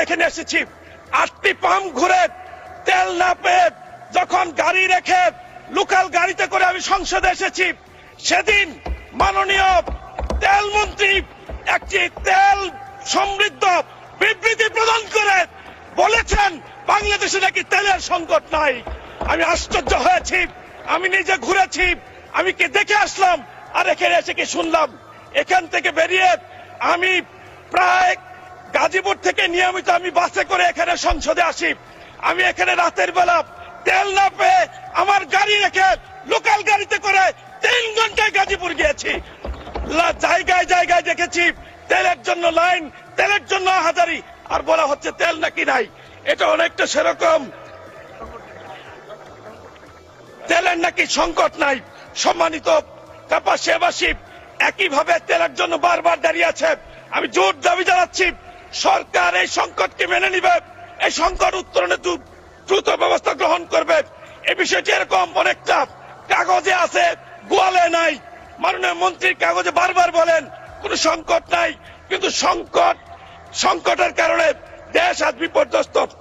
এখানে এসেছি। 8টি পাম্প ঘুরে তেল না পেয়ে যখন গাড়ি রেখে লোকাল গাড়িতে করে আমি সংসদে এসেছি, সেদিন মাননীয় তেল মন্ত্রী একটি তেল সমৃদ্ধ বিবৃতি প্রদান করে বলেছেন বাংলাদেশে নাকি তেলের সংকট নাই। আমি আশ্চর্য হয়েছি। আমি নিজে ঘুরেছি, আমি কি দেখে আসলাম, আর এখানে এসে কি শুনলাম। এখান থেকে বেরিয়ে আমি প্রায় গাজীপুর থেকে নিয়মিত আমি বাসে করে এখানে সংসদে আসি। আমি এখানে রাতের বেলা তেল না পেয়ে আমার গাড়ি রেখে লোকাল গাড়িতে করে 3 ঘন্টায় গাজীপুর গিয়েছি। জায়গায় জায়গায় দেখেছি তেলের জন্য লাইন, তেলের জন্য হাজারি, আর বলা হচ্ছে তেল নাকি নাই। এটা অনেকটা সেরকম তেলের নাকি সংকট নাই। সম্মানিত কাপাসিয়াবাসী, একইভাবে তেলের জন্য বারবার দাঁড়িয়ে আছে। আমি জোর দাবি জানাচ্ছি সরকার এই সংকটকে মেনে নিবে, এই সংকট উত্তরণে দ্রুত ব্যবস্থা গ্রহণ করবে। এই বিষয়টি এরকম অনেকটা কাগজে আছে, গোয়ালে নাই। মাননীয় মন্ত্রীর কাগজে বারবার বলেন কোন সংকট নাই, কিন্তু সংকটের কারণে দেশ আজ বিপর্যস্ত।